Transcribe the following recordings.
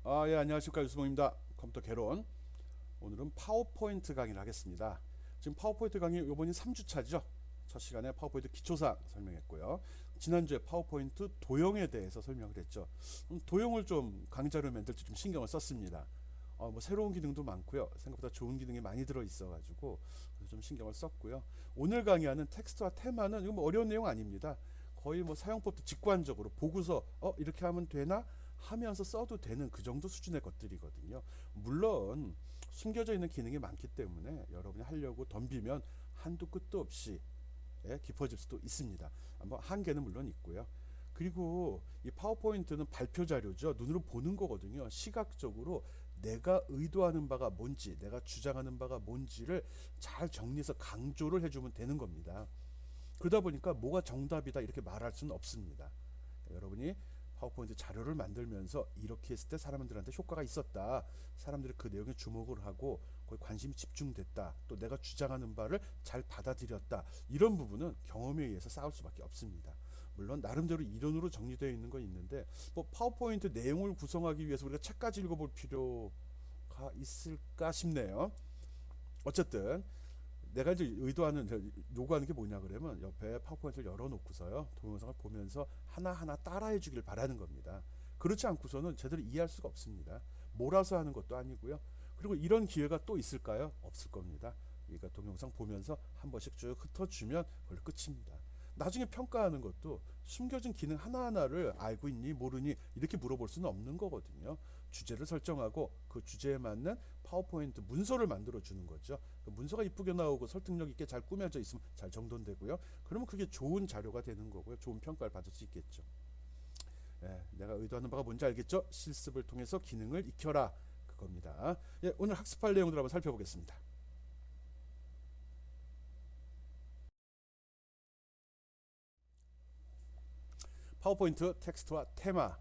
예, 안녕하십니까. 유수봉입니다. 컴퓨터 개론. 오늘은 파워포인트 강의를 하겠습니다. 지금 파워포인트 강의 요번이 3주차죠. 첫 시간에 파워포인트 기초사항 설명했고요. 지난주에 파워포인트 도형에 대해서 설명을 했죠. 도형을 좀 강좌를 만들 때 좀 신경을 썼습니다. 뭐 새로운 기능도 많고요. 생각보다 좋은 기능이 많이 들어 있어가지고 좀 신경을 썼고요. 오늘 강의하는 텍스트와 테마는 이거 뭐 어려운 내용 아닙니다. 거의 뭐 사용법도 직관적으로 보고서 이렇게 하면 되나 하면서 써도 되는 그 정도 수준의 것들이거든요. 물론 숨겨져 있는 기능이 많기 때문에 여러분이 하려고 덤비면 한도 끝도 없이 깊어질 수도 있습니다. 뭐 한계는 물론 있고요. 그리고 이 파워포인트는 발표 자료죠. 눈으로 보는 거거든요. 시각적으로 내가 의도하는 바가 뭔지, 내가 주장하는 바가 뭔지를 잘 정리해서 강조를 해주면 되는 겁니다. 그러다 보니까 뭐가 정답이다 이렇게 말할 수는 없습니다. 여러분이 파워포인트 자료를 만들면서 이렇게 했을 때 사람들한테 효과가 있었다. 사람들이 그 내용에 주목을 하고 거기 관심이 집중됐다. 또 내가 주장하는 바를 잘 받아들였다. 이런 부분은 경험에 의해서 쌓을 수밖에 없습니다. 물론 나름대로 이론으로 정리되어 있는 건 있는데 뭐 파워포인트 내용을 구성하기 위해서 우리가 책까지 읽어볼 필요가 있을까 싶네요. 어쨌든 내가 이제 의도하는 요구하는 게 뭐냐 그러면 옆에 파워포인트를 열어놓고서요 동영상을 보면서 하나하나 따라해 주길 바라는 겁니다. 그렇지 않고서는 제대로 이해할 수가 없습니다. 몰아서 하는 것도 아니고요. 그리고 이런 기회가 또 있을까요? 없을 겁니다. 그러니까 동영상 보면서 한 번씩 쭉 흩어주면 그걸로 끝입니다. 나중에 평가하는 것도 숨겨진 기능 하나하나를 알고 있니 모르니 이렇게 물어볼 수는 없는 거거든요. 주제를 설정하고 그 주제에 맞는 파워포인트 문서를 만들어 주는 거죠. 그 문서가 이쁘게 나오고 설득력 있게 잘 꾸며져 있으면 잘 정돈되고요. 그러면 그게 좋은 자료가 되는 거고요. 좋은 평가를 받을 수 있겠죠. 내가 의도하는 바가 뭔지 알겠죠? 실습을 통해서 기능을 익혀라. 그겁니다. 오늘 학습할 내용들 한번 살펴보겠습니다. 파워포인트 텍스트와 테마.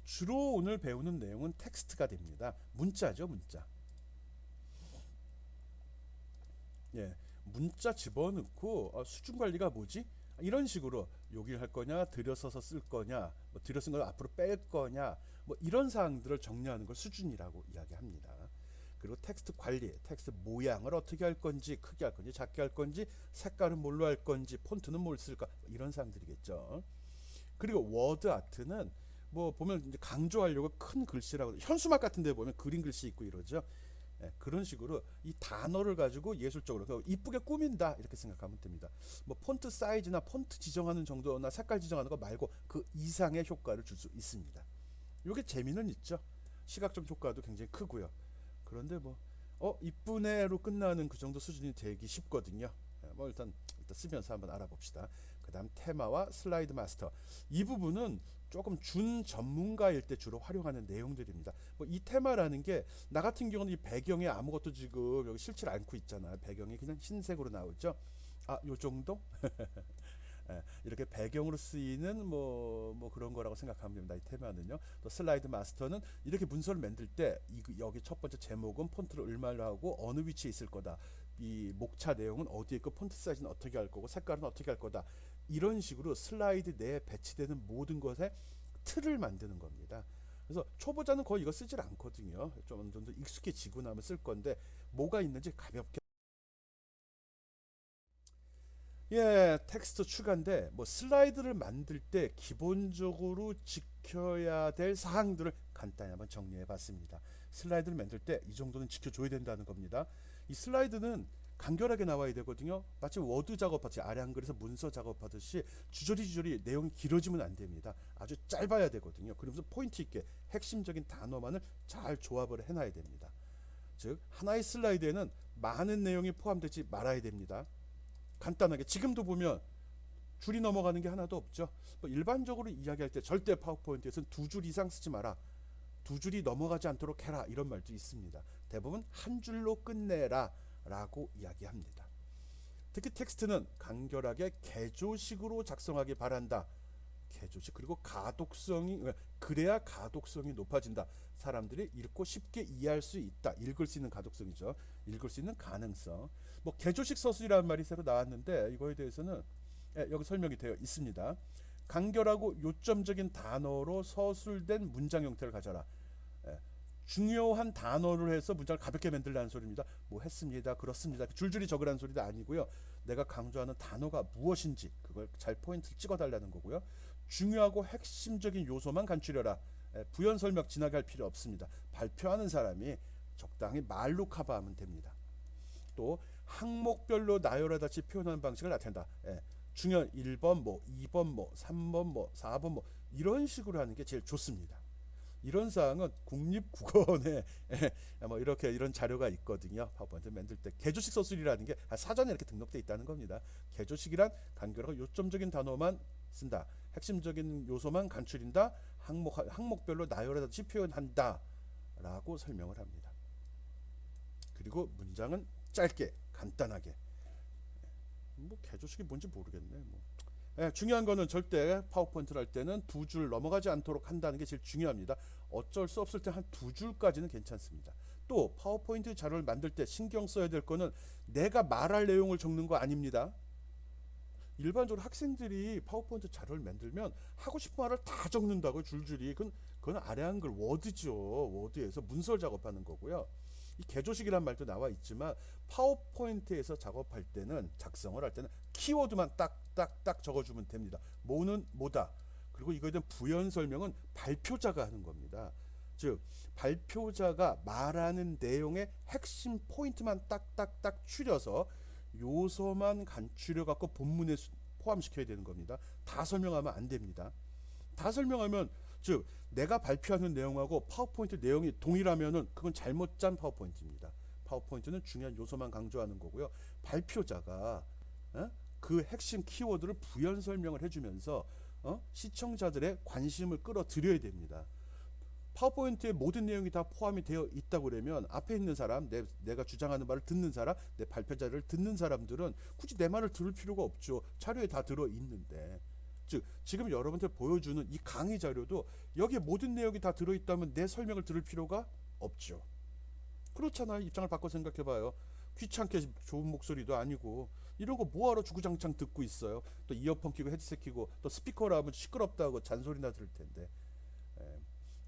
주로 오늘 배우는 내용은 텍스트가 됩니다. 문자죠, 문자. 문자 집어넣고 수준 관리가 뭐지? 이런 식으로 여기를 할 거냐, 들여서서 쓸 거냐, 뭐 들여쓴 걸 앞으로 뺄 거냐, 뭐 이런 사항들을 정리하는 걸 수준이라고 이야기합니다. 그리고 텍스트 관리, 텍스트 모양을 어떻게 할 건지, 크게 할 건지, 작게 할 건지, 색깔은 뭘로 할 건지, 폰트는 뭘 쓸까, 이런 사항들이겠죠. 그리고 워드 아트는 뭐 보면 이제 강조하려고 큰 글씨라고 현수막 같은 데 보면 그림 글씨 있고 이러죠. 그런 식으로 이 단어를 가지고 예술적으로 이쁘게 꾸민다 이렇게 생각하면 됩니다. 뭐 폰트 사이즈나 폰트 지정하는 정도나 색깔 지정하는 거 말고 그 이상의 효과를 줄 수 있습니다. 이게 재미는 있죠. 시각적 효과도 굉장히 크고요. 그런데 뭐 이쁘네로 끝나는 그 정도 수준이 되기 쉽거든요. 뭐 일단 쓰면서 한번 알아봅시다. 그 다음 테마와 슬라이드 마스터. 이 부분은 조금 준 전문가일 때 주로 활용하는 내용들입니다. 뭐 이 테마라는 게 나 같은 경우는 이 배경에 아무것도 지금 여기 실질 않고 있잖아요. 배경이 그냥 흰색으로 나오죠. 요 정도? 이렇게 배경으로 쓰이는 뭐 그런 거라고 생각하면 됩니다. 이 테마는요. 또 슬라이드 마스터는 이렇게 문서를 만들 때 여기 첫 번째 제목은 폰트를 얼마로 하고 어느 위치에 있을 거다. 이 목차 내용은 어디에 있고 폰트 사이즈는 어떻게 할 거고 색깔은 어떻게 할 거다. 이런 식으로 슬라이드 내에 배치되는 모든 것에 틀을 만드는 겁니다. 그래서 초보자는 거의 이거 쓰질 않거든요. 좀 어느 정도 익숙해지고 나면 쓸 건데 뭐가 있는지 가볍게 텍스트 추가인데 뭐 슬라이드를 만들 때 기본적으로 지켜야 될 사항들을 간단히 한번 정리해 봤습니다. 슬라이드를 만들 때 이 정도는 지켜줘야 된다는 겁니다. 이 슬라이드는 간결하게 나와야 되거든요. 마치 워드 작업하듯이 아래 한글에서 문서 작업하듯이 주저리 내용이 길어지면 안 됩니다. 아주 짧아야 되거든요. 그러면서 포인트 있게 핵심적인 단어만을 잘 조합을 해놔야 됩니다. 즉 하나의 슬라이드에는 많은 내용이 포함되지 말아야 됩니다. 간단하게 지금도 보면 줄이 넘어가는 게 하나도 없죠. 뭐 일반적으로 이야기할 때 절대 파워포인트에서는 두 줄 이상 쓰지 마라. 두 줄이 넘어가지 않도록 해라. 이런 말도 있습니다. 대부분 한 줄로 끝내라 라고 이야기합니다. 특히 텍스트는 간결하게 개조식으로 작성하기 바란다. 개조식 그리고 가독성이 그래야 가독성이 높아진다. 사람들이 읽고 쉽게 이해할 수 있다. 읽을 수 있는 가독성이죠. 읽을 수 있는 가능성. 뭐 개조식 서술이라는 말이 새로 나왔는데 이거에 대해서는 여기 설명이 되어 있습니다. 간결하고 요점적인 단어로 서술된 문장 형태를 가져라. 중요한 단어를 해서 문장을 가볍게 만들라는 소리입니다. 뭐 했습니다, 그렇습니다, 줄줄이 적으라는 소리도 아니고요. 내가 강조하는 단어가 무엇인지 그걸 잘 포인트를 찍어달라는 거고요. 중요하고 핵심적인 요소만 간추려라. 부연 설명 진하게 할 필요 없습니다. 발표하는 사람이 적당히 말로 커버하면 됩니다. 또 항목별로 나열하듯이 표현하는 방식을 나타낸다. 중요한 1번 뭐 2번 뭐 3번 뭐 4번 뭐 이런 식으로 하는 게 제일 좋습니다. 이런 사항은 국립국어원에 뭐 이렇게 이런 자료가 있거든요. 파워포인트 만들 때 개조식 서술이라는 게 사전에 이렇게 등록돼 있다는 겁니다. 개조식이란 간결하고 요점적인 단어만 쓴다. 핵심적인 요소만 간추린다. 항목별로 나열하듯이 표현한다. 라고 설명을 합니다. 그리고 문장은 짧게 간단하게. 뭐 개조식이 뭔지 모르겠네. 뭐. 중요한 거는 절대 파워포인트를 할 때는 두 줄 넘어가지 않도록 한다는 게 제일 중요합니다. 어쩔 수 없을 때 한 두 줄까지는 괜찮습니다. 또 파워포인트 자료를 만들 때 신경 써야 될 거는 내가 말할 내용을 적는 거 아닙니다. 일반적으로 학생들이 파워포인트 자료를 만들면 하고 싶은 말을 다 적는다고요. 줄줄이. 그건 아래 한글 워드죠. 워드에서 문서 작업하는 거고요. 이 개조식이란 말도 나와 있지만 파워포인트에서 작업할 때는 작성을 할 때는 키워드만 딱딱딱 적어주면 됩니다. 뭐는 뭐다. 그리고 이거에 대한 부연 설명은 발표자가 하는 겁니다. 즉 발표자가 말하는 내용의 핵심 포인트만 딱딱딱 추려서 요소만 간추려 갖고 본문에 포함시켜야 되는 겁니다. 다 설명하면 안 됩니다. 다 설명하면 즉 내가 발표하는 내용하고 파워포인트 내용이 동일하면은 그건 잘못 짠 파워포인트입니다. 파워포인트는 중요한 요소만 강조하는 거고요. 발표자가 그 핵심 키워드를 부연 설명을 해주면서 시청자들의 관심을 끌어들여야 됩니다. 파워포인트의 모든 내용이 다 포함이 되어 있다고 그러면 앞에 있는 사람, 내가 주장하는 말을 듣는 사람, 내 발표 자료를 듣는 사람들은 굳이 내 말을 들을 필요가 없죠. 자료에 다 들어있는데. 즉 지금 여러분들 보여주는 이 강의 자료도 여기에 모든 내용이 다 들어있다면 내 설명을 들을 필요가 없죠. 그렇잖아요. 입장을 바꿔 생각해봐요. 귀찮게 좋은 목소리도 아니고 이런 거 뭐하러 주구장창 듣고 있어요. 또 이어폰 끼고 헤드셋 끼고 또 스피커로 하면 시끄럽다고 잔소리나 들을 텐데.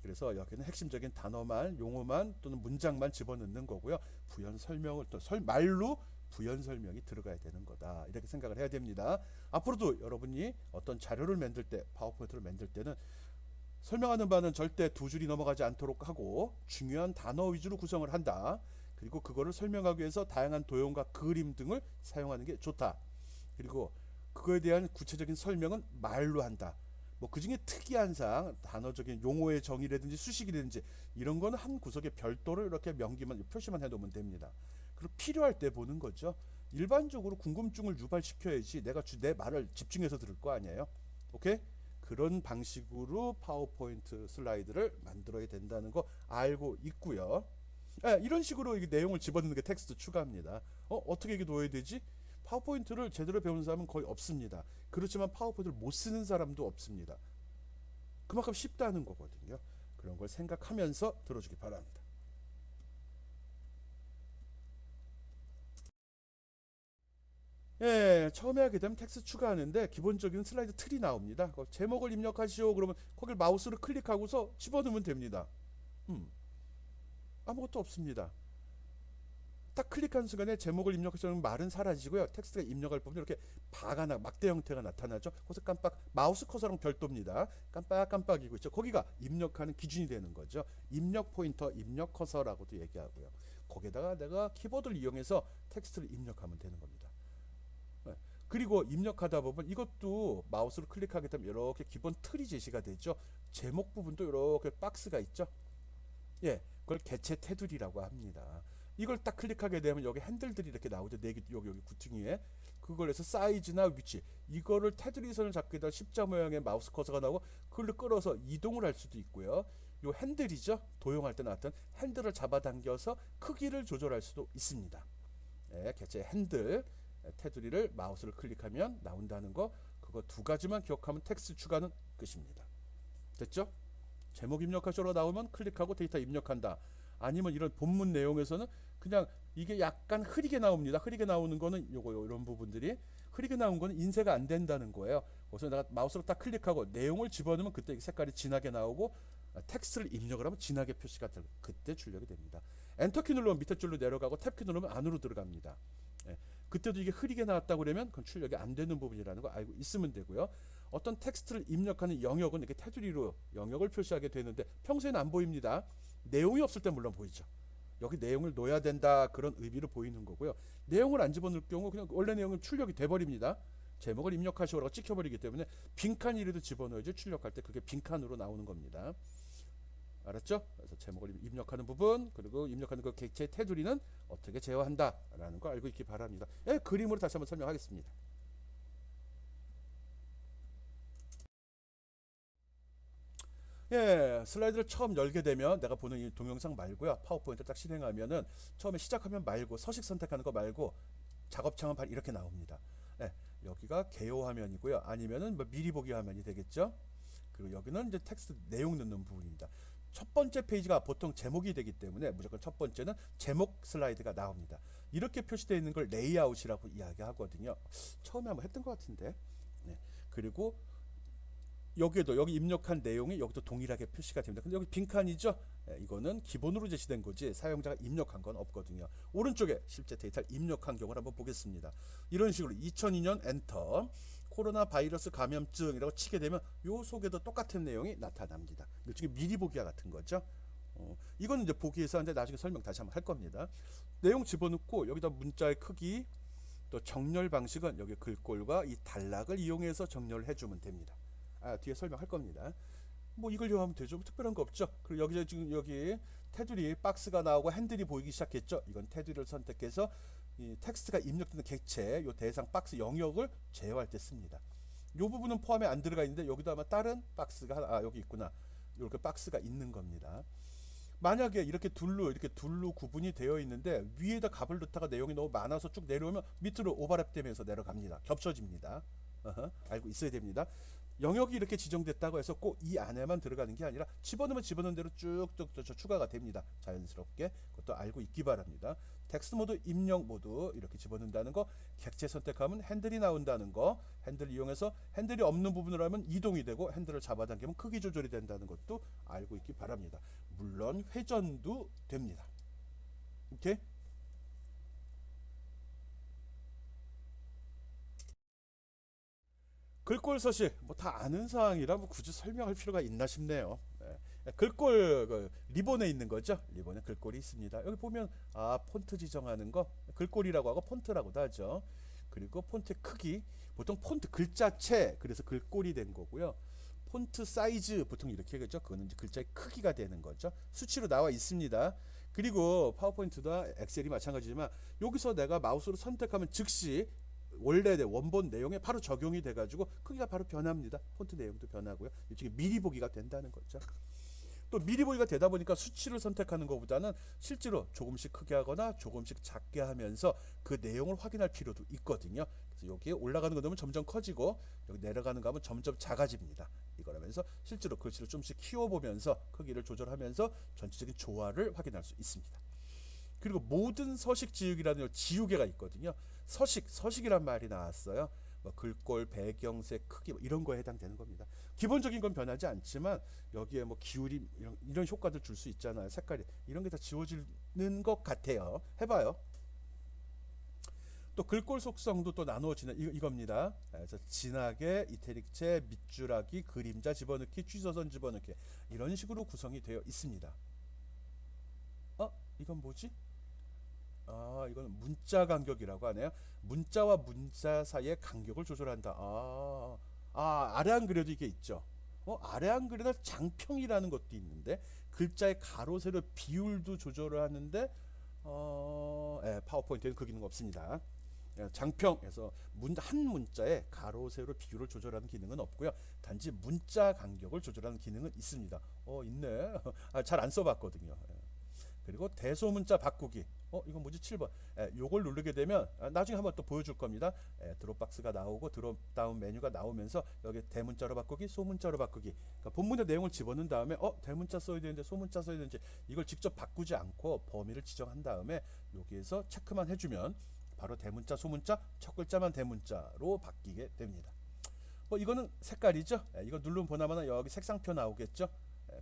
그래서 여기는 핵심적인 단어만, 용어만 또는 문장만 집어넣는 거고요. 부연 설명을 또 말로 부연 설명이 들어가야 되는 거다. 이렇게 생각을 해야 됩니다. 앞으로도 여러분이 어떤 자료를 만들 때, 파워포인트를 만들 때는 설명하는 바는 절대 두 줄이 넘어가지 않도록 하고 중요한 단어 위주로 구성을 한다. 그리고 그거를 설명하기 위해서 다양한 도형과 그림 등을 사용하는 게 좋다. 그리고 그거에 대한 구체적인 설명은 말로 한다. 뭐 그중에 특이한 사항, 단어적인 용어의 정의라든지 수식이라든지 이런 거는 한 구석에 별도로 이렇게 명기만 표시만 해놓으면 됩니다. 그리고 필요할 때 보는 거죠. 일반적으로 궁금증을 유발시켜야지 내가 내 말을 집중해서 들을 거 아니에요. 오케이? 그런 방식으로 파워포인트 슬라이드를 만들어야 된다는 거 알고 있고요. 이런 식으로 이 내용을 집어넣는 게 텍스트 추가입니다. 어떻게 이게 넣어야 되지? 파워포인트를 제대로 배우는 사람은 거의 없습니다. 그렇지만 파워포인트를 못 쓰는 사람도 없습니다. 그만큼 쉽다는 거거든요. 그런 걸 생각하면서 들어주기 바랍니다. 처음에 하게 되면 텍스트 추가하는데 기본적인 슬라이드 틀이 나옵니다. 제목을 입력하시오. 그러면 거길 마우스로 클릭하고서 집어넣으면 됩니다. 아무것도 없습니다. 딱 클릭한 순간에 제목을 입력하시면 말은 사라지고요. 텍스트가 입력할 부분이 이렇게 막대 형태가 나타나죠. 거기서 깜빡 마우스 커서랑 별도입니다. 깜빡깜빡이고 있죠. 거기가 입력하는 기준이 되는 거죠. 입력 포인터, 입력 커서라고도 얘기하고요. 거기에다가 내가 키보드를 이용해서 텍스트를 입력하면 되는 겁니다. 그리고 입력하다 보면 이것도 마우스로 클릭하게 되면 이렇게 기본 틀이 제시가 되죠. 제목 부분도 이렇게 박스가 있죠. 그걸 개체 테두리라고 합니다. 이걸 딱 클릭하게 되면 여기 핸들들이 이렇게 나오죠. 여기 구퉁이에. 그걸 해서 사이즈나 위치, 이거를 테두리 선을 잡게 되면 십자 모양의 마우스 커서가 나오고 그걸 끌어서 이동을 할 수도 있고요. 요 핸들이죠. 도용할 때 나왔던 핸들을 잡아당겨서 크기를 조절할 수도 있습니다. 개체 핸들, 테두리를 마우스를 클릭하면 나온다는 거, 그거 두 가지만 기억하면 텍스트 추가는 끝입니다. 됐죠? 제목 입력하셔로 나오면 클릭하고 데이터 입력한다. 아니면 이런 본문 내용에서는 그냥 이게 약간 흐리게 나옵니다. 흐리게 나오는 거는 요거 이런 부분들이 흐리게 나온 거는 인쇄가 안 된다는 거예요. 그래서 내가 마우스로 딱 클릭하고 내용을 집어넣으면 그때 색깔이 진하게 나오고 텍스트를 입력을 하면 진하게 표시가 되고 그때 출력이 됩니다. 엔터키 누르면 밑에 줄로 내려가고 탭키 누르면 안으로 들어갑니다. 예, 그때도 이게 흐리게 나왔다고 그러면 그건 출력이 안 되는 부분이라는 거 알고 있으면 되고요. 어떤 텍스트를 입력하는 영역은 이렇게 테두리로 영역을 표시하게 되는데 평소에는 안 보입니다. 내용이 없을 때 물론 보이죠. 여기 내용을 넣어야 된다 그런 의미로 보이는 거고요. 내용을 안 집어넣을 경우 그냥 원래 내용은 출력이 돼버립니다. 제목을 입력하시오라고 찍혀버리기 때문에 빈칸이라도 집어넣어야지 출력할 때 그게 빈칸으로 나오는 겁니다. 알았죠? 그래서 제목을 입력하는 부분 그리고 입력하는 그 객체 테두리는 어떻게 제어한다라는 거 알고 있기 바랍니다. 예, 그림으로 다시 한번 설명하겠습니다. 예, 슬라이드를 처음 열게 되면 내가 보는 이 동영상 말고요. 파워포인트를 딱 실행하면은 처음에 시작하면 말고 서식 선택하는 거 말고 작업창은 바로 이렇게 나옵니다. 예, 여기가 개요 화면이고요. 아니면은 뭐 미리 보기 화면이 되겠죠. 그리고 여기는 이제 텍스트 내용 넣는 부분입니다. 첫 번째 페이지가 보통 제목이 되기 때문에 무조건 첫 번째는 제목 슬라이드가 나옵니다. 이렇게 표시되어 있는 걸 레이아웃이라고 이야기하거든요. 처음에 한번 했던 것 같은데. 네. 그리고 여기에도 여기 입력한 내용이 여기도 동일하게 표시가 됩니다. 근데 여기 빈칸이죠? 예, 이거는 기본으로 제시된 거지 사용자가 입력한 건 없거든요. 오른쪽에 실제 데이터를 입력한 경우를 한번 보겠습니다. 이런 식으로 2002년 엔터 코로나 바이러스 감염증이라고 치게 되면 요 속에도 똑같은 내용이 나타납니다. 일종의 미리 보기와 같은 거죠. 이거는 이제 보기에서 하는데 나중에 설명 다시 한번 할 겁니다. 내용 집어넣고 여기다 문자의 크기 또 정렬 방식은 여기 글꼴과 이 단락을 이용해서 정렬을 해주면 됩니다. 뒤에 설명할 겁니다. 뭐 이걸 이용하면 되죠. 뭐 특별한 거 없죠. 그리고 여기 지금 여기 테두리 박스가 나오고 핸들이 보이기 시작했죠. 이건 테두리를 선택해서 이 텍스트가 입력되는 객체 요 대상 박스 영역을 제어할 때 씁니다. 요 부분은 포함에 안 들어가 있는데 여기도 아마 다른 박스가 여기 있구나. 이렇게 박스가 있는 겁니다. 만약에 이렇게 둘로 구분이 되어 있는데 위에다 값을 넣다가 내용이 너무 많아서 쭉 내려오면 밑으로 오버랩 되면서 내려갑니다. 겹쳐집니다. 알고 있어야 됩니다. 영역이 이렇게 지정됐다고 해서 꼭 이 안에만 들어가는 게 아니라 집어넣으면 집어넣은 대로 쭉쭉 추가가 됩니다. 자연스럽게 그것도 알고 있기 바랍니다. 텍스트 모드, 입력 모드 이렇게 집어넣는다는 거, 객체 선택하면 핸들이 나온다는 거, 핸들 이용해서 핸들이 없는 부분으로 하면 이동이 되고 핸들을 잡아당기면 크기 조절이 된다는 것도 알고 있기 바랍니다. 물론 회전도 됩니다. 오케이? 글꼴 서식 뭐 다 아는 사항이라 뭐 굳이 설명할 필요가 있나 싶네요. 글꼴 리본에 있는 거죠. 리본에 글꼴이 있습니다. 여기 보면 폰트 지정하는 거 글꼴이라고 하고 폰트라고도 하죠. 그리고 폰트 크기 보통 폰트 글자체 그래서 글꼴이 된 거고요. 폰트 사이즈 보통 이렇게 하겠죠. 그거는 이제 글자의 크기가 되는 거죠. 수치로 나와 있습니다. 그리고 파워포인트나 엑셀이 마찬가지지만 여기서 내가 마우스로 선택하면 즉시 원래 원본 내용에 바로 적용이 돼가지고 크기가 바로 변합니다. 폰트 내용도 변하고요. 일종의 미리 보기가 된다는 거죠. 또 미리 보기가 되다 보니까 수치를 선택하는 것보다는 실제로 조금씩 크게 하거나 조금씩 작게 하면서 그 내용을 확인할 필요도 있거든요. 그래서 여기에 올라가는 거 넣으면 점점 커지고 여기 내려가는 거 하면 점점 작아집니다. 이거라면서 실제로 글씨를 좀씩 키워보면서 크기를 조절하면서 전체적인 조화를 확인할 수 있습니다. 그리고 모든 서식 지우기라는 지우개가 있거든요. 서식이란 말이 나왔어요. 뭐 글꼴, 배경색, 크기 뭐 이런 거에 해당되는 겁니다. 기본적인 건 변하지 않지만 여기에 뭐 기울임 이런 효과들 줄 수 있잖아요. 색깔이 이런 게 다 지워지는 것 같아요. 해봐요. 또 글꼴 속성도 또 나누어지는 이겁니다. 그래서 진하게 이태릭체, 밑줄하기, 그림자 집어넣기, 취소선 집어넣기 이런 식으로 구성이 되어 있습니다. 이건 뭐지? 이건 문자 간격이라고 하네요. 문자와 문자 사이의 간격을 조절한다. 아래 안 그려도 이게 있죠. 아래 안 그려도 장평이라는 것도 있는데 글자의 가로 세로 비율도 조절을 하는데 파워포인트에는 그 기능 없습니다. 장평에서 한 문자의 가로 세로 비율을 조절하는 기능은 없고요. 단지 문자 간격을 조절하는 기능은 있습니다. 있네. 잘 안 써봤거든요. 그리고 대소문자 바꾸기. 이건 뭐지? 7번. 요걸 누르게 되면 나중에 한번 또 보여줄 겁니다. 드롭박스가 나오고 드롭다운 메뉴가 나오면서 여기 대문자로 바꾸기, 소문자로 바꾸기. 그러니까 본문의 내용을 집어넣은 다음에 대문자 써야 되는데 소문자 써야 되는지 이걸 직접 바꾸지 않고 범위를 지정한 다음에 여기에서 체크만 해주면 바로 대문자, 소문자, 첫 글자만 대문자로 바뀌게 됩니다. 이거는 색깔이죠. 이거 누르면 보나마나 여기 색상표 나오겠죠.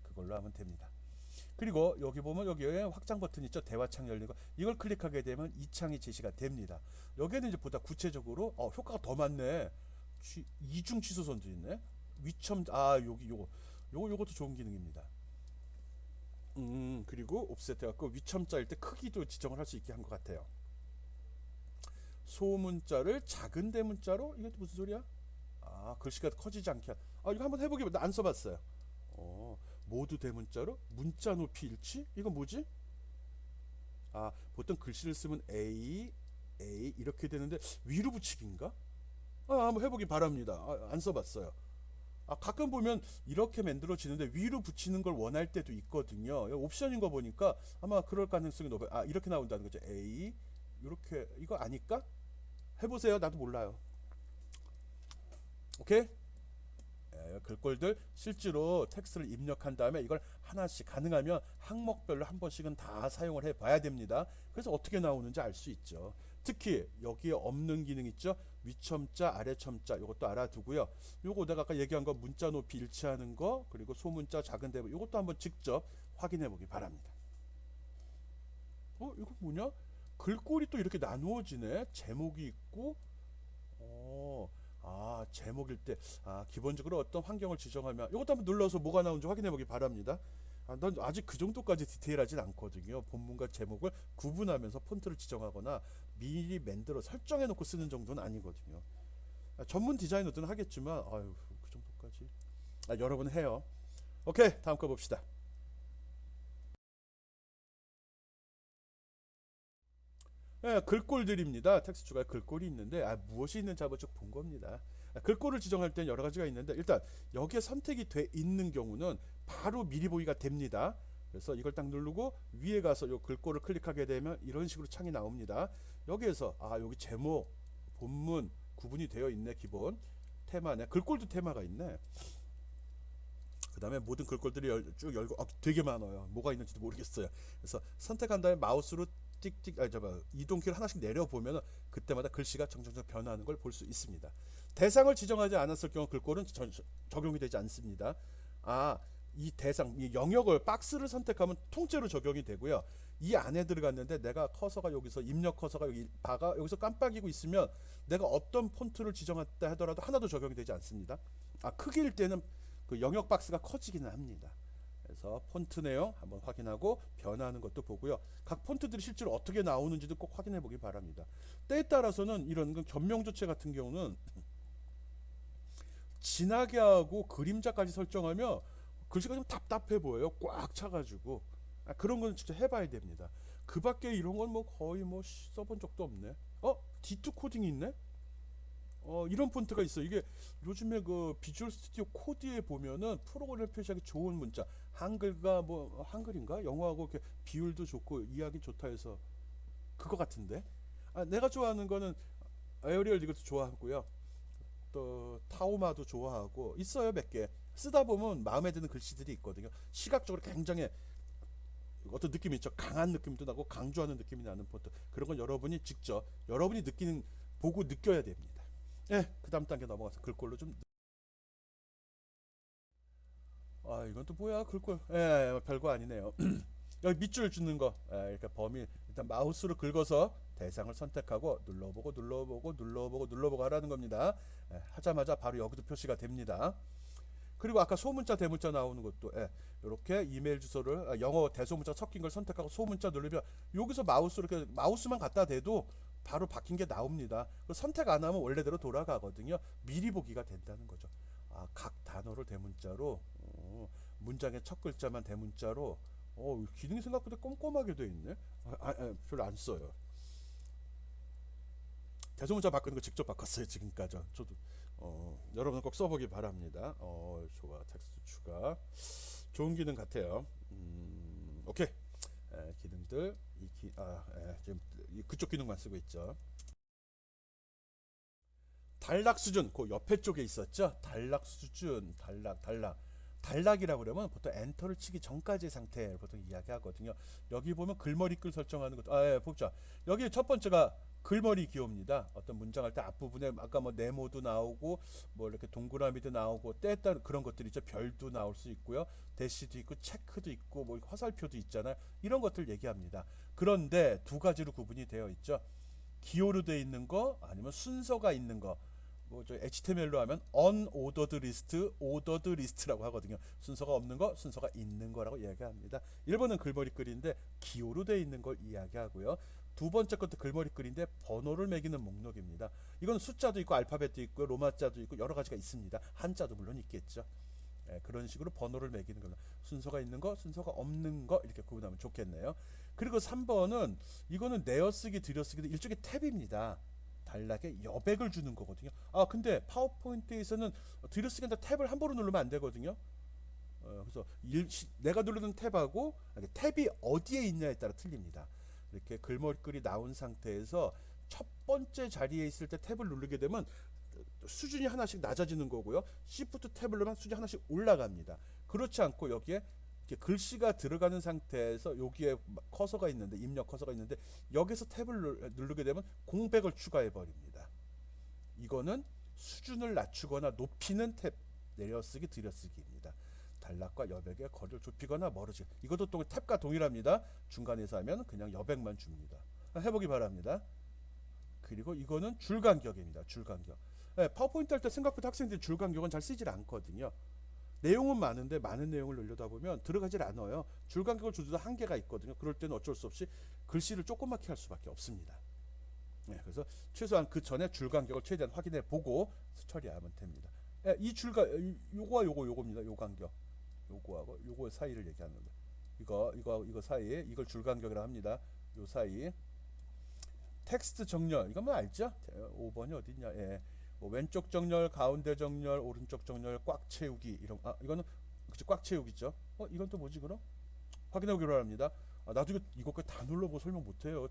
그걸로 하면 됩니다. 그리고 여기 보면 여기에 확장 버튼 있죠. 대화창 열리고 이걸 클릭하게 되면 이 창이 제시가 됩니다. 여기에는 이제 보다 구체적으로 효과가 더 많네. 이중 취소선도 있네. 위첨 여기 요것도 좋은 기능입니다. 그리고 옵셋 해갖고 위첨자일 때 크기도 지정을 할 수 있게 한 것 같아요. 소문자를 작은 대문자로 이게 또 무슨 소리야? 글씨가 커지지 않게. 이거 한번 해보기. 나 안 써봤어요. 모두 대문자로 문자 높이 일치? 이건 뭐지? 보통 글씨를 쓰면 A 이렇게 되는데 위로 붙이기인가? 한번 해보기 바랍니다. 안 써봤어요. 가끔 보면 이렇게 만들어지는데 위로 붙이는 걸 원할 때도 있거든요. 옵션인 거 보니까 아마 그럴 가능성이 높아요. 이렇게 나온다는 거죠. A 이렇게. 이거 아닐까? 해보세요. 나도 몰라요. 오케이? 글꼴들 실제로 텍스트를 입력한 다음에 이걸 하나씩 가능하면 항목별로 한 번씩은 다 사용을 해 봐야 됩니다. 그래서 어떻게 나오는지 알 수 있죠. 특히 여기에 없는 기능 있죠. 위첨자 아래첨자 이것도 알아두고요. 요거 내가 아까 얘기한 거 문자 높이 일치하는 거 그리고 소문자 작은 대문 이것도 한번 직접 확인해 보기 바랍니다. 이거 뭐냐? 글꼴이 또 이렇게 나누어지네. 제목이 있고 제목일 때 기본적으로 어떤 환경을 지정하면 이것도 한번 눌러서 뭐가 나오는지 확인해 보기 바랍니다. 난 아직 그 정도까지 디테일하진 않거든요. 본문과 제목을 구분하면서 폰트를 지정하거나 미리 만들어 설정해 놓고 쓰는 정도는 아니거든요. 전문 디자이너들은 하겠지만 그 정도까지 여러분 해요. 오케이, 다음 거 봅시다. 글꼴들입니다. 텍스트 추가에 글꼴이 있는데 무엇이 있는지 한번 쭉 본 겁니다. 글꼴을 지정할 때는 여러 가지가 있는데 일단 여기에 선택이 돼 있는 경우는 바로 미리 보기가 됩니다. 그래서 이걸 딱 누르고 위에 가서 요 글꼴을 클릭하게 되면 이런 식으로 창이 나옵니다. 여기에서 여기 제목, 본문 구분이 되어 있네. 기본 테마네. 글꼴도 테마가 있네. 그 다음에 모든 글꼴들이 쭉 열고 되게 많아요. 뭐가 있는지도 모르겠어요. 그래서 선택한 다음에 마우스로 띡띡 이동키를 하나씩 내려보면 그때마다 글씨가 점점 변하는 걸 볼 수 있습니다. 대상을 지정하지 않았을 경우 글꼴은 적용이 되지 않습니다. 이 대상, 이 영역을 박스를 선택하면 통째로 적용이 되고요. 이 안에 들어갔는데 내가 커서가 여기서 입력 커서가 여기서 깜빡이고 있으면 내가 어떤 폰트를 지정했다 하더라도 하나도 적용이 되지 않습니다. 크기일 때는 그 영역 박스가 커지기는 합니다. 그래서 폰트 내용 한번 확인하고 변화하는 것도 보고요. 각 폰트들이 실제로 어떻게 나오는지도 꼭 확인해 보기 바랍니다. 때에 따라서는 이런 겸용 조체 같은 경우는 진하게 하고 그림자까지 설정하면 글씨가 좀 답답해 보여요. 꽉 차가지고. 그런 건 진짜 해봐야 됩니다. 그 밖에 이런 건 거의 써본 적도 없네. D2 코딩이 있네? 이런 폰트가 있어. 이게 요즘에 그 비주얼 스튜디오 코드에 보면은 프로그램 표시하기 좋은 문자. 한글과 한글인가? 영어하고 이렇게 비율도 좋고 이해하기 좋다 해서 그거 같은데. 내가 좋아하는 거는 에어리얼 이것도 좋아하고요. 또 타오마도 좋아하고 있어요. 몇 개. 쓰다 보면 마음에 드는 글씨들이 있거든요. 시각적으로 굉장히 어떤 느낌이 있죠. 강한 느낌도 나고 강조하는 느낌이 나는 폰트. 그런 건 여러분이 직접 여러분이 보고 느껴야 됩니다. 그 다음 단계 넘어가서 글꼴로 좀. 이건 또 뭐야 글꼴. 별거 아니네요. 여기 밑줄 주는 거. 이렇게 범위 일단 마우스로 긁어서 대상을 선택하고 눌러보고 하라는 겁니다. 하자마자 바로 여기도 표시가 됩니다. 그리고 아까 소문자 대문자 나오는 것도 이렇게 이메일 주소를 영어 대소문자 섞인 걸 선택하고 소문자 누르면 여기서 마우스만 갖다 대도 바로 바뀐 게 나옵니다. 선택 안 하면 원래대로 돌아가거든요. 미리 보기가 된다는 거죠. 각 단어를 대문자로 문장의 첫 글자만 대문자로 기능이 생각보다 꼼꼼하게 돼 있네. 별로 안 써요. 대소문자 바꾸는 거 직접 바꿨어요. 지금까지. 저도 여러분 꼭 써보기 바랍니다. 좋아. 텍스트 추가 좋은 기능 같아요. 오케이. 기능들 지금 그쪽 기능만 쓰고 있죠. 단락 수준 그 옆에 쪽에 있었죠. 단락 수준 단락이라고 그러면 보통 엔터를 치기 전까지의 상태를 보통 이야기하거든요. 여기 보면 글머리 글 설정하는 것도 보자. 여기 첫 번째가 글머리 기호입니다. 어떤 문장 할 때 앞부분에 아까 뭐 네모도 나오고 뭐 이렇게 동그라미도 나오고 때에 따른 그런 것들 있죠. 별도 나올 수 있고요. 대시도 있고 체크도 있고 뭐 화살표도 있잖아요. 이런 것들 얘기합니다. 그런데 두 가지로 구분이 되어 있죠. 기호로 되어 있는 거 아니면 순서가 있는 거. 뭐 저 HTML로 하면 unordered list, ordered list라고 하거든요. 순서가 없는 거, 순서가 있는 거라고 이야기합니다. 1번은 글머리 글인데 기호로 되어 있는 걸 이야기하고요. 두 번째 것도 글머리 글인데 번호를 매기는 목록입니다. 이건 숫자도 있고 알파벳도 있고 로마자도 있고 여러 가지가 있습니다. 한자도 물론 있겠죠. 그런 식으로 번호를 매기는 걸로 순서가 있는 거, 순서가 없는 거 이렇게 구분하면 좋겠네요. 그리고 3번은 이거는 내어쓰기, 들여쓰기도 일종의 탭입니다. 단락에 여백을 주는 거거든요. 아 근데 파워포인트에서는 들여쓰기한테 탭을 함부로 누르면 안 되거든요. 그래서 내가 누르는 탭하고 탭이 어디에 있냐에 따라 틀립니다. 이렇게 글머리글이 나온 상태에서 첫 번째 자리에 있을 때 탭을 누르게 되면 수준이 하나씩 낮아지는 거고요. Shift 탭을 누르면 수준이 하나씩 올라갑니다. 그렇지 않고 여기에 이렇게 글씨가 들어가는 상태에서 여기에 커서가 있는데 입력 커서가 있는데 여기서 탭을 누르게 되면 공백을 추가해 버립니다. 이거는 수준을 낮추거나 높이는 탭, 내려쓰기, 들여쓰기입니다. 단락과 여백의 거리를 좁히거나 멀어지기. 이것도 또 탭과 동일합니다. 중간에서 하면 그냥 여백만 줍니다. 해보기 바랍니다. 그리고 이거는 줄간격입니다. 줄간격. 파워포인트 할 때 생각보다 학생들이 줄간격은 잘 쓰질 않거든요. 내용은 많은데 많은 내용을 넣으려다 보면 들어가질 않아요. 줄간격을 줘도 한계가 있거든요. 그럴 때는 어쩔 수 없이 글씨를 조그맣게 할 수밖에 없습니다. 그래서 최소한 그 전에 줄간격을 최대한 확인해 보고 처리하면 됩니다. 이 줄간 요거와 요거입니다. 요 간격. 요거하고 요거 사이를 얘기하는 거. 이거 사이에 이걸 줄간격이라 합니다. 요 사이. 텍스트 정렬 이건 뭐 알죠? 5번이 어딨냐? 뭐 왼쪽 정렬, 가운데 정렬, 오른쪽 정렬, 꽉 채우기 이런 이거는 그치 꽉 채우기죠. 이건 또 뭐지 그럼? 확인해 보기로 합니다. 나도 이것까지 다 눌러보고 설명 못해요.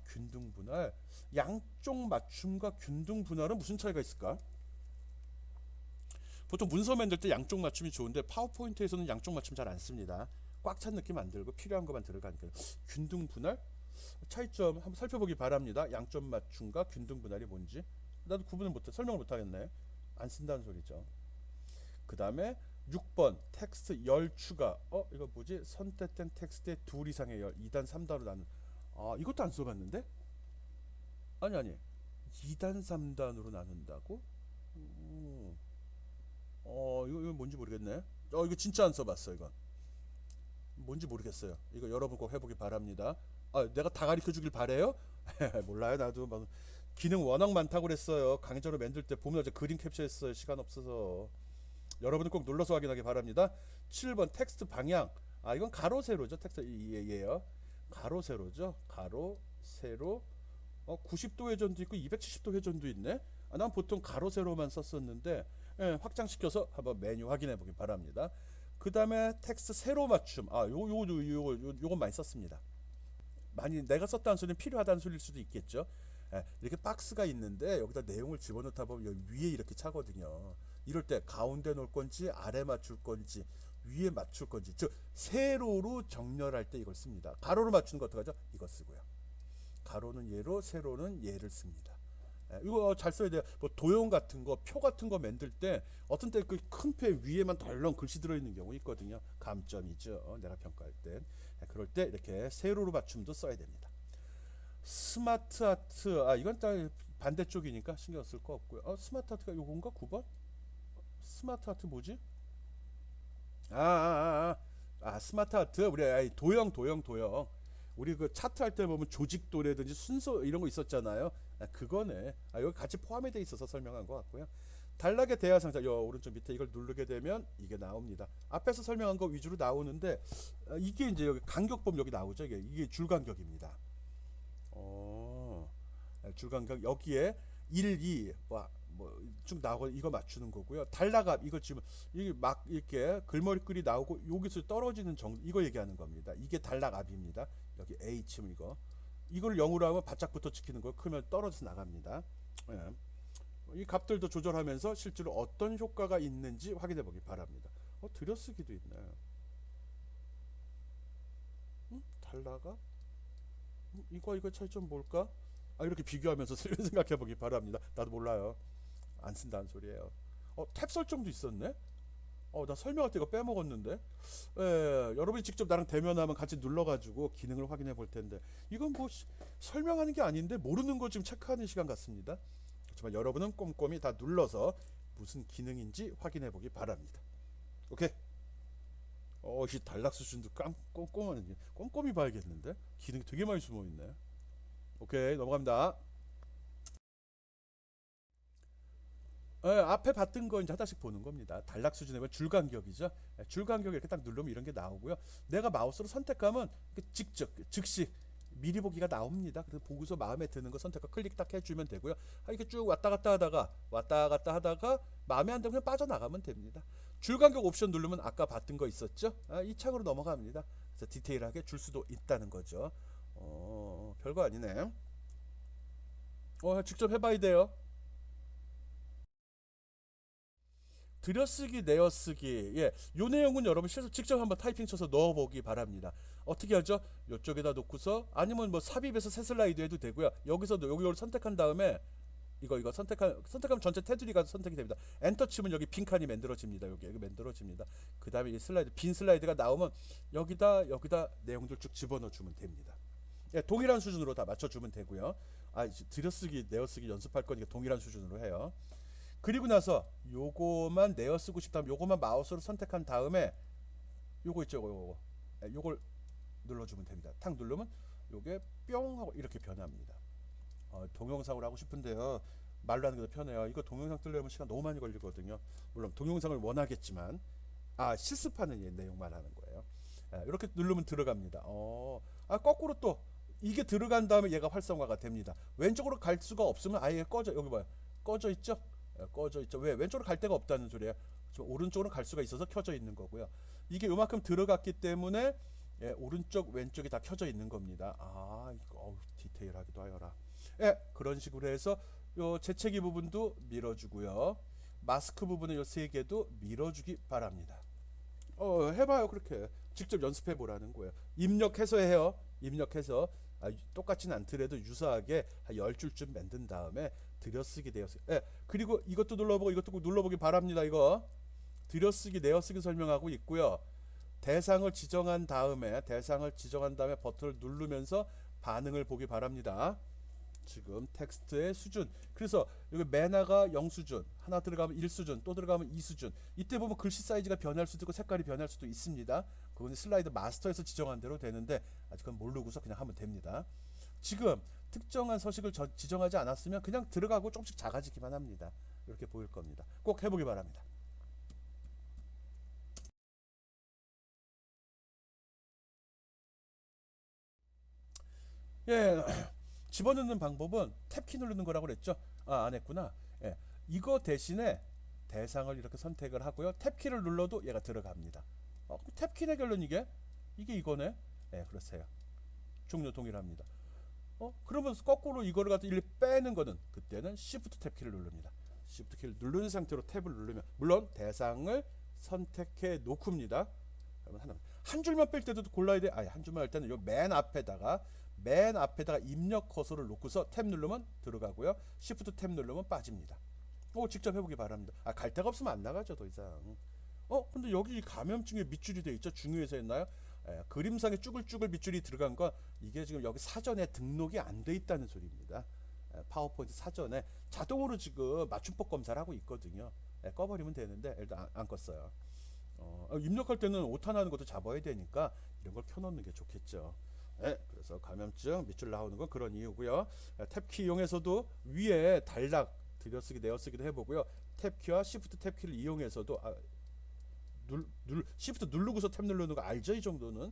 균등 분할. 양쪽 맞춤과 균등 분할은 무슨 차이가 있을까? 보통 문서 만들 때 양쪽 맞춤이 좋은데 파워포인트에서는 양쪽 맞춤 잘 안 씁니다. 꽉 찬 느낌 안 들고 필요한 것만 들어가니까. 균등 분할? 차이점 한번 살펴보기 바랍니다. 양쪽 맞춤과 균등 분할이 뭔지. 나도 구분을 못해 설명을 못하겠네. 안 쓴다는 소리죠. 그 다음에 6번 텍스트 열 추가. 이거 뭐지? 선택된 텍스트의 둘 이상의 열 2단 3단으로 나눈. 이것도 안 써봤는데? 아니 2단 3단으로 나눈다고? 이거 뭔지 모르겠네. 이거 진짜 안 써봤어. 이건 뭔지 모르겠어요. 이거 여러분 꼭 해보기 바랍니다. 내가 다 가르쳐 주길 바래요? 몰라요. 나도 막 기능 워낙 많다고 그랬어요. 강의자로 만들 때 보면 어제 그림 캡처했어요. 시간 없어서. 여러분은 꼭 눌러서 확인하기 바랍니다. 7번 텍스트 방향. 이건 가로 세로죠. 텍스트 얘예요. 가로 세로죠. 가로 세로. 90도 회전도 있고 270도 회전도 있네. 난 보통 가로 세로만 썼었는데 확장시켜서 한번 메뉴 확인해 보기 바랍니다. 그 다음에 텍스트 세로 맞춤. 요건 많이 썼습니다. 많이 내가 썼다는 소리는 필요하다는 소리일 수도 있겠죠. 이렇게 박스가 있는데 여기다 내용을 집어넣다 보면 여기 위에 이렇게 차거든요. 이럴 때 가운데 놓을 건지 아래 맞출 건지 위에 맞출 건지 즉 세로로 정렬할 때 이걸 씁니다. 가로로 맞추는 거 어떡하죠? 이거 쓰고요. 가로는 얘로 세로는 얘를 씁니다. 이거 잘 써야 돼요. 뭐 도형 같은 거, 표 같은 거 만들 때 어떤 때 그 큰 표 위에만 덜렁 글씨 들어있는 경우 있거든요. 감점이죠. 내가 평가할 때. 그럴 때 이렇게 세로로 맞춤도 써야 됩니다. 스마트 아트. 이건 딱 반대쪽이니까 신경 쓸 거 없고요. 스마트 아트가 요건가? 9번? 스마트 아트 뭐지? 스마트 아트. 우리 도형. 우리 그 차트 할 때 보면 조직도라든지 순서 이런 거 있었잖아요. 그거네. 여기 같이 포함이 돼 있어서 설명한 것 같고요. 단락의 대화 상자 요 오른쪽 밑에 이걸 누르게 되면 이게 나옵니다. 앞에서 설명한 거 위주로 나오는데 이게 이제 여기 간격법 여기 나오죠. 이게 줄간격입니다. 줄간격 여기에 1, 2 쭉 나오고 이거 맞추는 거고요. 단락압 이거 지금 이게 막 이렇게 글머리글이 나오고 여기서 떨어지는 이거 얘기하는 겁니다. 이게 단락압입니다. 여기 H 이걸 0으로 하면 바짝부터 지키는 거 크면 떨어져서 나갑니다. 이 값들도 조절하면서 실제로 어떤 효과가 있는지 확인해 보기 바랍니다. 들여쓰기도 있네. 단락압? 이거 차이점 뭘까? 이렇게 비교하면서 생각해 보기 바랍니다. 나도 몰라요. 안 쓴다는 소리예요. 탭 설정도 있었네. 나 설명할 때 이거 빼먹었는데. 여러분이 직접 나랑 대면하면 같이 눌러가지고 기능을 확인해 볼 텐데 이건 뭐 설명하는 게 아닌데 모르는 거 지금 체크하는 시간 같습니다. 그렇지만 여러분은 꼼꼼히 다 눌러서 무슨 기능인지 확인해 보기 바랍니다. 오케이. 이 단락 수준도 꼼꼼히 봐야겠는데 기능이 되게 많이 숨어 있네. 오케이, 넘어갑니다. 앞에 봤던 거 이제 하나씩 보는 겁니다. 단락 수준에 보면 줄 간격이죠. 줄 간격 이렇게 딱 누르면 이런 게 나오고요. 내가 마우스로 선택하면 즉시 미리 보기가 나옵니다. 그래서 보고서 마음에 드는 거 선택과 클릭 딱 해주면 되고요. 이렇게 쭉 왔다 갔다 하다가 마음에 안 들면 그냥 빠져나가면 됩니다. 줄 간격 옵션 누르면 아까 봤던 거 있었죠? 이 창으로 넘어갑니다. 그래서 디테일하게 줄 수도 있다는 거죠. 별거 아니네. 직접 해봐야 돼요. 들여쓰기, 내어쓰기. 요 내용은 여러분 직접 한번 타이핑 쳐서 넣어보기 바랍니다. 어떻게 하죠? 이쪽에다 놓고서 아니면 뭐 삽입해서 새 슬라이드 해도 되고요. 여기서 여기를 선택한 다음에 이거 선택하면 전체 테두리가 선택이 됩니다. 엔터 치면 여기 빈칸이 만들어집니다. 여기 만들어집니다. 그 다음에 이 슬라이드 빈 슬라이드가 나오면 여기다 내용들 쭉 집어넣어 주면 됩니다. 동일한 수준으로 다 맞춰주면 되고요. 이제 들여쓰기, 내어쓰기 연습할 거니까 동일한 수준으로 해요. 그리고 나서 요거만 내어 쓰고 싶다면 요거만 마우스로 선택한 다음에 요거 있죠, 요걸 눌러주면 됩니다. 탁 누르면 요게 뿅 하고 이렇게 변합니다. 동영상을 하고 싶은데요, 말로 하는 게 더 편해요. 이거 동영상 뜨려면 시간 너무 많이 걸리거든요. 물론 동영상을 원하겠지만 실습하는 내용만 하는 거예요. 이렇게 누르면 들어갑니다. 거꾸로 또 이게 들어간 다음에 얘가 활성화가 됩니다. 왼쪽으로 갈 수가 없으면 아예 꺼져. 여기 봐요, 꺼져 있죠? 꺼져 있죠. 왜? 왼쪽으로 갈 데가 없다는 소리예요. 오른쪽으로 갈 수가 있어서 켜져 있는 거고요. 이게 요만큼 들어갔기 때문에 오른쪽 왼쪽이 다 켜져 있는 겁니다. 이거 디테일하기도 하여라. 그런 식으로 해서 요 재채기 부분도 밀어주고요. 마스크 부분의 요 세 개도 밀어주기 바랍니다. 해봐요. 그렇게 직접 연습해 보라는 거예요. 입력해서 해요. 입력해서 똑같진 않더라도 유사하게 한 10줄쯤 만든 다음에 들여쓰기, 내어쓰기. 그리고 이것도 눌러보고 이것도 꼭 눌러보기 바랍니다. 이거 들여쓰기, 내어쓰기 설명하고 있고요. 대상을 지정한 다음에 버튼을 누르면서 반응을 보기 바랍니다. 지금 텍스트의 수준. 그래서 여기 매나가 0수준, 하나 들어가면 1수준, 또 들어가면 2수준. 이때 보면 글씨 사이즈가 변할 수도 있고 색깔이 변할 수도 있습니다. 그건 슬라이드 마스터에서 지정한 대로 되는데 아직 그건 모르고서 그냥 하면 됩니다. 지금 특정한 서식을 지정하지 않았으면 그냥 들어가고 조금씩 작아지기만 합니다. 이렇게 보일 겁니다. 꼭 해보기 바랍니다. 집어넣는 방법은 탭키 누르는 거라고 그랬죠? 안 했구나. 이거 대신에 대상을 이렇게 선택을 하고요. 탭키를 눌러도 얘가 들어갑니다. 탭키네 결론 이게 이거네. 그렇세요. 종류 동일합니다. 그러면 거꾸로 이거를 갖다 일일이 빼는 거는 그때는 Shift 탭키를 누릅니다. Shift 키를 누른 상태로 탭을 누르면 물론 대상을 선택해 놓고입니다. 그러면 한 줄만 뺄 때도 골라야 돼. 한 줄만 할 때는 요 맨 앞에다가 입력 커서를 놓고서 탭 누르면 들어가고요. Shift 탭 누르면 빠집니다. 직접 해보기 바랍니다. 갈 데가 없으면 안 나가죠, 더 이상. 근데 여기 감염증에 밑줄이 돼 있죠. 중요해서 했나요? 그림상에 쭈글쭈글 밑줄이 들어간 건 이게 지금 여기 사전에 등록이 안 돼 있다는 소리입니다. 파워포인트 사전에 자동으로 지금 맞춤법 검사를 하고 있거든요. 꺼버리면 되는데 일단 안 껐어요. 입력할 때는 오타 나는 것도 잡아야 되니까 이런 걸 켜놓는 게 좋겠죠. 그래서 감염증 밑줄 나오는 건 그런 이유고요. 탭키 이용해서도 위에 단락 들여쓰기, 내어쓰기도 해보고요. 탭키와 Shift 탭키를 이용해서도 Shift 누르고서 탭 누르는 거 알죠? 이 정도는.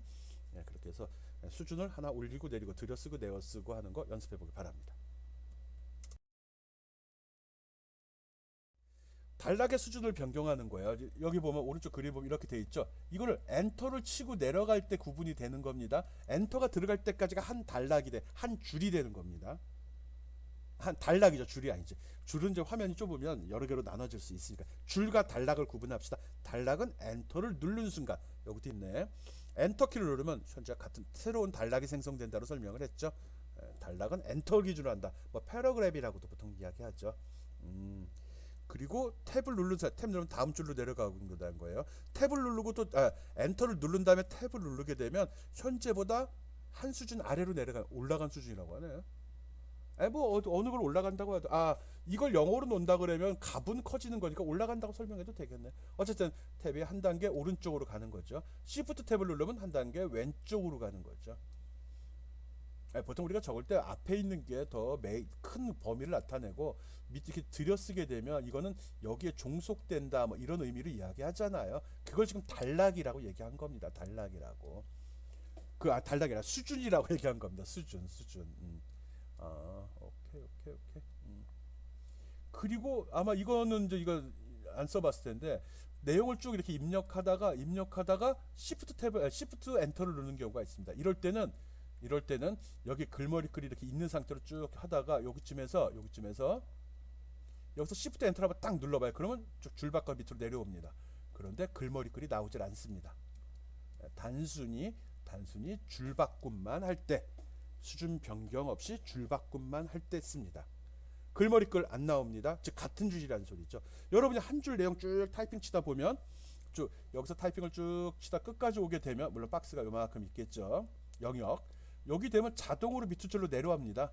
그렇게 해서 수준을 하나 올리고 내리고 들여쓰고 내어쓰고 하는 거 연습해보기 바랍니다. 단락의 수준을 변경하는 거예요. 여기 보면 오른쪽 그림 보면 이렇게 돼 있죠. 이거를 엔터를 치고 내려갈 때 구분이 되는 겁니다. 엔터가 들어갈 때까지가 한 단락이 한 줄이 되는 겁니다. 한 단락이죠. 줄이 아니지. 줄은 이제 화면이 좁으면 여러 개로 나눠질 수 있으니까 줄과 단락을 구분합시다. 단락은 엔터를 누른 순간 여기도 있네. 엔터 키를 누르면 현재 같은 새로운 단락이 생성된다고 설명을 했죠. 단락은 엔터 기준으로 한다. 뭐 패러그래프라고도 보통 이야기하죠. 그리고 탭을 누르자. 탭 누르면 다음 줄로 내려가는 거예요. 탭을 누르고 또 엔터를 누른 다음에 탭을 누르게 되면 현재보다 한 수준 아래로 올라간 수준이라고 하네요. 뭐 어느 걸 올라간다고 해도 이걸 영어로 놓는다 그러면 값은 커지는 거니까 올라간다고 설명해도 되겠네. 어쨌든 탭이 한 단계 오른쪽으로 가는 거죠. Shift 탭을 누르면 한 단계 왼쪽으로 가는 거죠. 보통 우리가 적을 때 앞에 있는 게 더 큰 범위를 나타내고 밑에 이렇게 들여쓰게 되면 이거는 여기에 종속된다 뭐 이런 의미로 이야기하잖아요. 그걸 지금 단락이라고 얘기한 겁니다. 단락이라고. 단락이라 수준이라고 얘기한 겁니다. 수준. 오케이. 그리고 아마 이거는 이제 이거 안 써봤을 텐데 내용을 쭉 이렇게 입력하다가 Shift 엔터를 누르는 경우가 있습니다. 이럴 때는 여기 글머리 글이 이렇게 있는 상태로 쭉 하다가 여기서 Shift 엔터를 한번 딱 눌러봐요. 그러면 쭉 줄바꿔 밑으로 내려옵니다. 그런데 글머리 글이 나오질 않습니다. 단순히 줄바꿈만 할 때, 수준 변경 없이 줄바꿈만 할 때 씁니다. 글머리 글 안 나옵니다. 즉 같은 줄이라는 소리죠. 여러분이 한 줄 내용 쭉 타이핑 치다 보면 쭉 여기서 타이핑을 쭉 치다 끝까지 오게 되면 물론 박스가 요만큼 있겠죠. 영역 여기 되면 자동으로 밑줄 줄로 내려갑니다.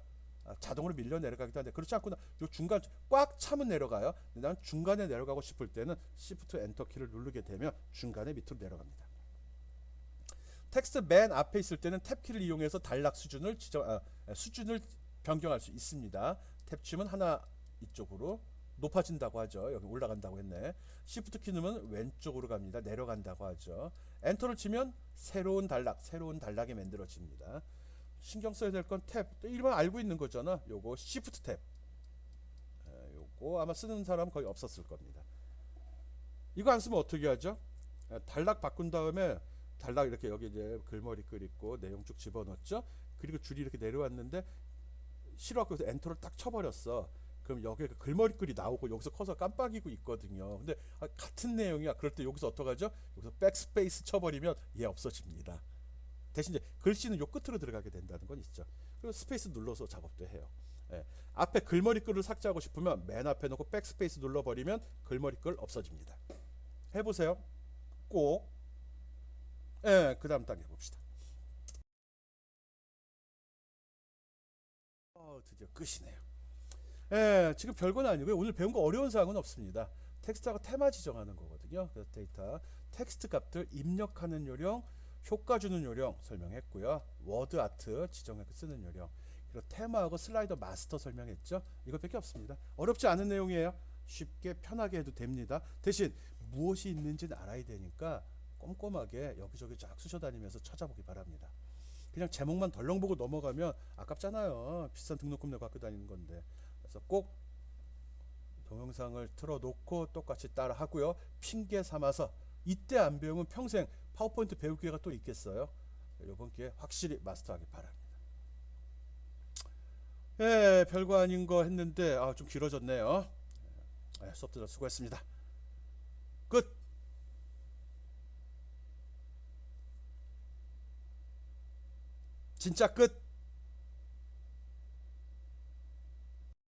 자동으로 밀려 내려가기도 한데 그렇지 않고요 중간 꽉 차면 내려가요. 근데 난 중간에 내려가고 싶을 때는 Shift 엔터 키를 누르게 되면 중간에 밑으로 내려갑니다. 텍스트 맨 앞에 있을 때는 탭키를 이용해서 단락 수준을 변경할 수 있습니다. 탭 치면 하나 이쪽으로 높아진다고 하죠. 여기 올라간다고 했네. Shift 키 누르면 왼쪽으로 갑니다. 내려간다고 하죠. 엔터를 치면 새로운 단락이 만들어집니다. 신경 써야 될 건 탭. 일반 알고 있는 거잖아. 요거 Shift 탭. 요거 아마 쓰는 사람 거의 없었을 겁니다. 이거 안 쓰면 어떻게 하죠? 단락 바꾼 다음에 단락 이렇게 여기 이제 글머리 글 있고 내용 쭉 집어넣었죠. 그리고 줄이 이렇게 내려왔는데 싫어갖고 엔터를 딱 쳐버렸어. 그럼 여기에 글머리 글이 나오고 여기서 커서 깜빡이고 있거든요. 근데 같은 내용이야. 그럴 때 여기서 어떡하죠? 여기서 백스페이스 쳐버리면 얘 없어집니다. 대신 이제 글씨는 요 끝으로 들어가게 된다는 건 있죠. 그리고 스페이스 눌러서 작업도 해요. 앞에 글머리 글을 삭제하고 싶으면 맨 앞에 놓고 백스페이스 눌러버리면 글머리 글 없어집니다. 해보세요. 꼭. 그 다음 단계 봅시다. 드디어 끝이네요. 지금 별건 아니고요. 오늘 배운 거 어려운 사항은 없습니다. 텍스트하고 테마 지정하는 거거든요. 그래서 데이터, 텍스트 값들 입력하는 요령, 효과 주는 요령 설명했고요. 워드 아트 지정해서 쓰는 요령, 그리고 테마하고 슬라이더 마스터 설명했죠. 이것밖에 없습니다. 어렵지 않은 내용이에요. 쉽게 편하게 해도 됩니다. 대신 무엇이 있는지는 알아야 되니까 꼼꼼하게 여기저기 쫙 쑤셔다니면서 찾아보기 바랍니다. 그냥 제목만 덜렁 보고 넘어가면 아깝잖아요. 비싼 등록금 내고 갖고 다니는 건데. 그래서 꼭 동영상을 틀어놓고 똑같이 따라 하고요. 핑계 삼아서 이때 안 배우면 평생 파워포인트 배울 기회가 또 있겠어요. 이번 기회에 확실히 마스터하기 바랍니다. 별거 아닌 거 했는데 좀 길어졌네요. 수업들 수고했습니다. 끝. 진짜 끝.